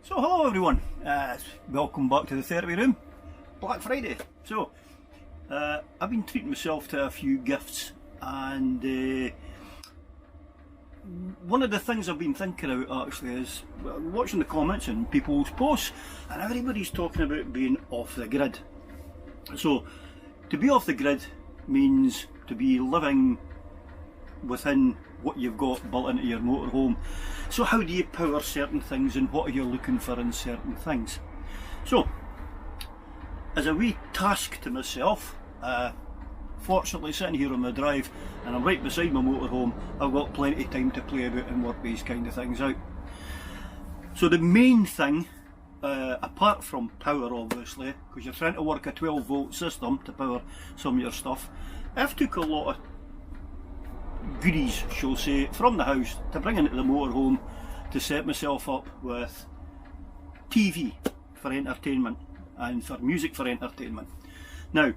So hello everyone, welcome back to the therapy room. Black Friday. So I've been treating myself to a few gifts, and one of the things I've been thinking about actually is watching the comments and people's posts, and everybody's talking about being off the grid. So to be off the grid means to be living within what you've got built into your motorhome. So how do you power certain things, and what are you looking for in certain things? So as a wee task to myself, fortunately sitting here on the drive and I'm right beside my motorhome, I've got plenty of time to play about and work these kind of things out. So the main thing, apart from power obviously, because you're trying to work a 12-volt system to power some of your stuff, I've took a lot of goodies, shall say, from the house to bring into the motorhome to set myself up with TV for entertainment and for music for entertainment. Now,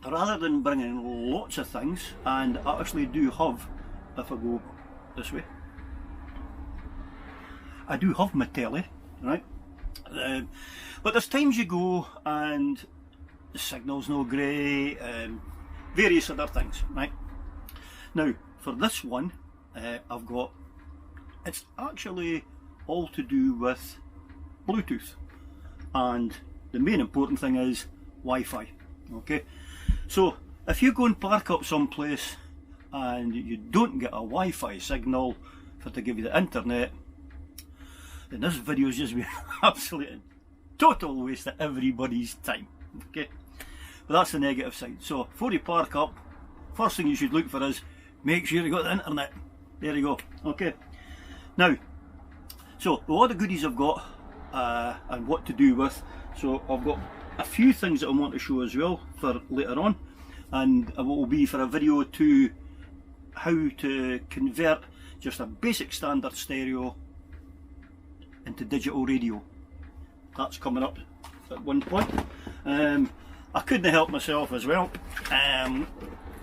rather than bringing lots of things, and I actually do have, if I go this way, I do have my telly, right? But there's times you go and the signal's no great, various other things, right? Now, for this one, I've got, it's actually all to do with Bluetooth, and the main important thing is Wi-Fi. Okay, so if you go and park up someplace and you don't get a Wi-Fi signal for to give you the internet, then this video is just be absolute total waste of everybody's time. Okay, but that's the negative side. So before you park up, first thing you should look for is make sure you got the internet. There you go. Okay. Now, so a lot of goodies I've got and what to do with. So I've got a few things that I want to show as well for later on, and it will be for a video to how to convert just a basic standard stereo into digital radio. That's coming up at one point. I couldn't help myself as well.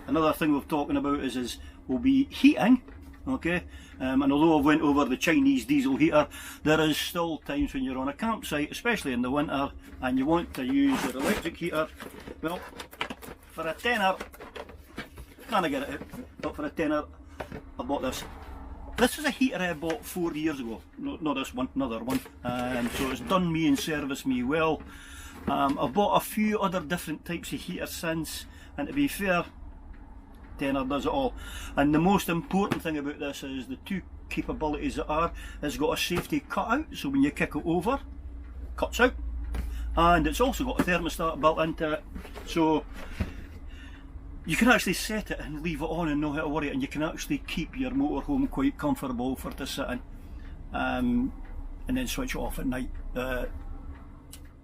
Another thing we're talking about is will be heating, okay? And although I've went over the Chinese diesel heater, there is still times when you're on a campsite, especially in the winter, and you want to use your electric heater. Well, for a tenner, can't get it out, but for a tenner, I bought this. This is a heater I bought 4 years ago, not this one, another one. So it's done me and serviced me well. I've bought a few other different types of heaters since, and to be fair, tenner does it all. And the most important thing about this is the two capabilities that are, it's got a safety cutout, so when you kick it over, cuts out, and it's also got a thermostat built into it, so you can actually set it and leave it on and not have to worry, and you can actually keep your motorhome quite comfortable for to sit in, and then switch it off at night,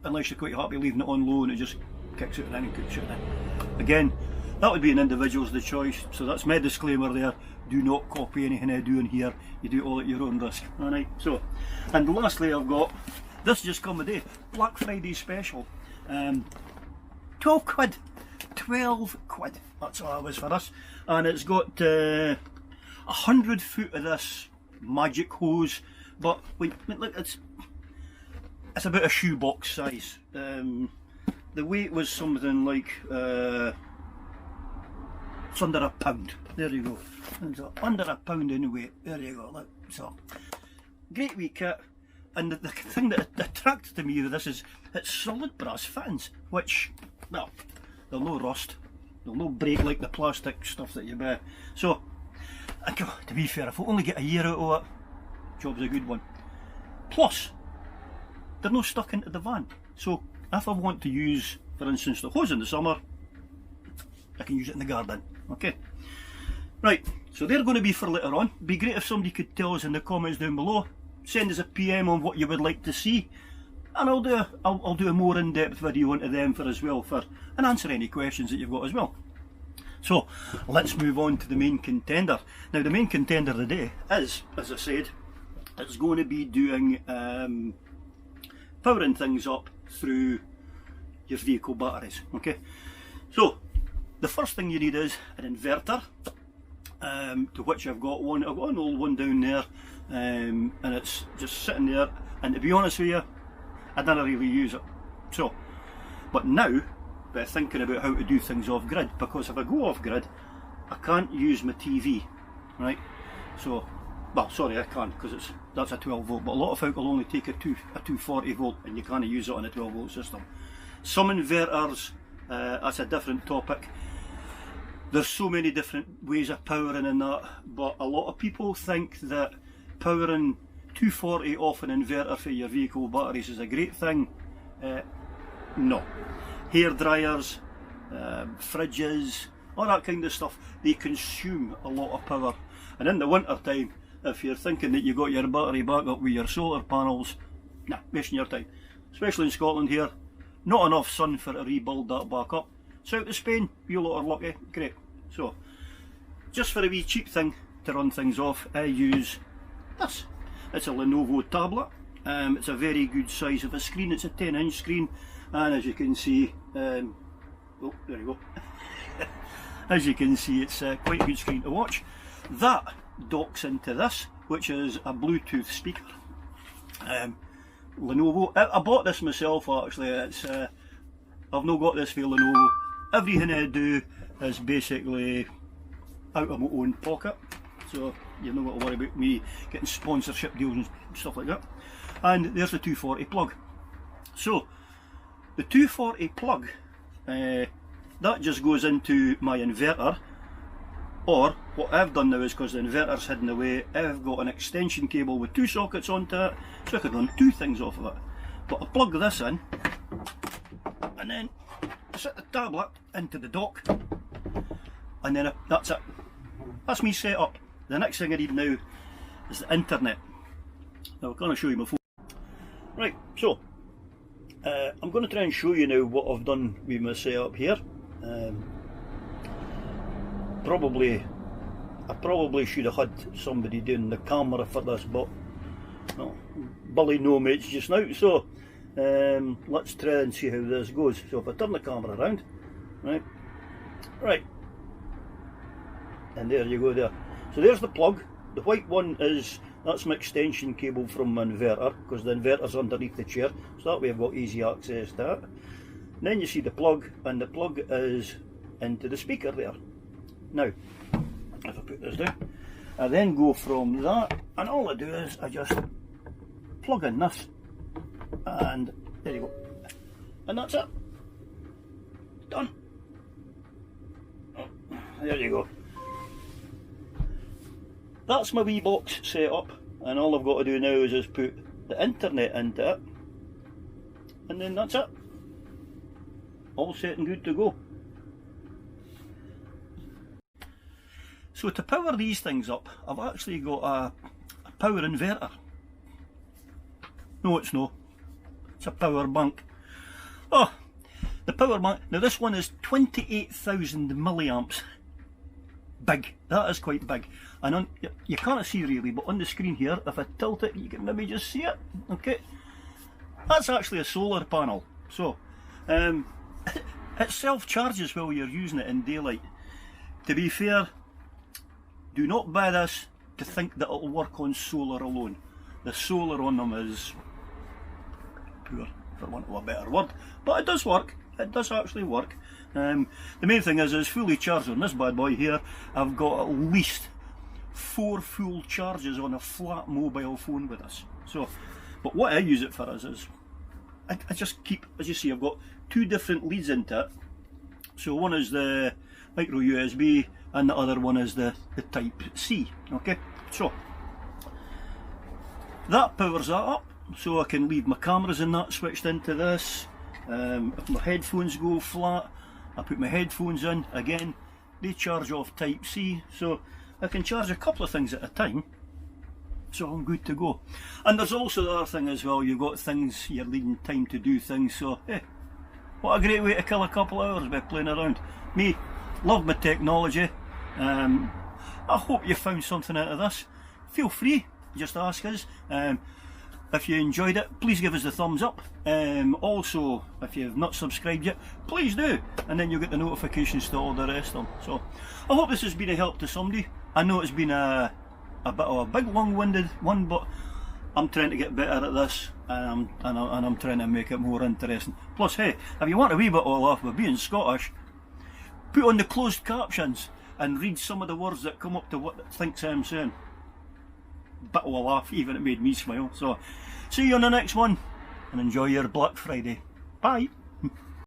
unless you're quite happy leaving it on low and it just kicks it in and kicks it in. Again, that would be an individual's the choice, so that's my disclaimer there. Do not copy anything I do in here, you do it all at your own risk. Alright, so, and lastly I've got, this just come a day, Black Friday special, 12 quid, 12 quid, that's all it was for us, and it's got 100 foot of this magic hose, but wait, look, it's about a shoebox size. The weight was something like, it's under a pound. There you go. So under a pound in weight. There you go. Look. So great wee kit. And the thing that attracted to me with this is it's solid brass fittings, which, well, they'll no rust, they'll no break like the plastic stuff that you buy. So, to be fair, if I only get a year out of it, job's a good one. Plus, they're not stuck into the van. So if I want to use, for instance, the hose in the summer, I can use it in the garden. Okay, right, so they're going to be for later on. Be great if somebody could tell us in the comments down below, send us a PM on what you would like to see, and I'll do a more in-depth video into them for as well, for and answer any questions that you've got as well. So let's move on to the main contender. Now the main contender today is, as I said, it's going to be doing powering things up through your vehicle batteries. Okay, so the first thing you need is an inverter, to which I've got one. I've got an old one down there, and it's just sitting there and to be honest with you, I didn't really use it. So, but now, by thinking about how to do things off grid, because if I go off grid, I can't use my TV, right? So, well, sorry, I can't, because that's a 12 volt, but a lot of folk will only take a 240 volt, and you can't use it on a 12 volt system. Some inverters, that's a different topic. There's so many different ways of powering and that, but a lot of people think that powering 240 off an inverter for your vehicle batteries is a great thing. No. Hair dryers, fridges, all that kind of stuff, they consume a lot of power. And in the winter time, if you're thinking that you got your battery back up with your solar panels, nah, wasting your time. Especially in Scotland here, not enough sun for to rebuild that back up. South of Spain, you lot are lucky, great. So, just for a wee cheap thing to run things off, I use this. It's a Lenovo tablet. It's a very good size of a screen. It's a 10-inch screen, and as you can see, oh, there you go. As you can see, it's quite a good screen to watch. That docks into this, which is a Bluetooth speaker. Lenovo. I bought this myself actually. It's I've not got this for Lenovo. Everything I do is basically out of my own pocket, so you've not got to worry about me getting sponsorship deals and stuff like that. And there's the 240 plug. So the 240 plug, that just goes into my inverter, or what I've done now is, because the inverter's hidden away, I've got an extension cable with 2 sockets onto it, so I could run 2 things off of it. But I plug this in, and then I set the tablet into the dock, and then that's it. That's me set up. The next thing I need now is the internet. Now I'm going to show you my phone. Right, so I'm going to try and show you now what I've done with my setup here. I probably should have had somebody doing the camera for this, but no, Billy no mates just now, so let's try and see how this goes. So if I turn the camera around, right, and there you go there. So there's the plug. The white one that's my extension cable from my inverter, because the inverter's underneath the chair, so that way I've got easy access to it. And then you see the plug, and the plug is into the speaker there. Now, if I put this down, I then go from that, and all I do is I just plug in this, and there you go, and that's it, done. Oh, there you go. That's my wee box set up, and all I've got to do now is just put the internet into it, and then that's it, all set and good to go. So to power these things up, I've actually got a power inverter. No, it's no. It's a power bank. Oh, the power bank. Now this one is 28,000 milliamps. Big. That is quite big. And you can't see really, but on the screen here, if I tilt it, you can maybe just see it. Okay. That's actually a solar panel. So, it self-charges while you're using it in daylight. To be fair, do not buy this to think that it'll work on solar alone. The solar on them is poor, for want of a better word, but it does work. It does actually work. The main thing is fully charged on this bad boy here. I've got at least 4 full charges on a flat mobile phone with this. So, but what I use it for is I just keep, as you see, I've got 2 different leads into it. So one is the micro USB, and the other one is the Type C. Okay, so that powers that up, so I can leave my cameras and that switched into this. If my headphones go flat, I put my headphones in. Again, they charge off Type C, so I can charge a couple of things at a time, so I'm good to go. And there's also the other thing as well, you've got things, you're needing time to do things, so hey, what a great way to kill a couple of hours by playing around. Me, love my technology. I hope you found something out of this. Feel free, just ask us. If you enjoyed it, please give us a thumbs up. Also, if you've not subscribed yet, please do, and then you'll get the notifications to all the rest of them. So I hope this has been a help to somebody. I know it's been a bit of a big long-winded one, but I'm trying to get better at this, and I'm trying to make it more interesting. Plus, hey, if you want a wee bit of a laugh by being Scottish, put on the closed captions and read some of the words that come up to what it thinks I'm saying. Bit of a laugh, even it made me smile. So, see you on the next one, and enjoy your Black Friday. Bye.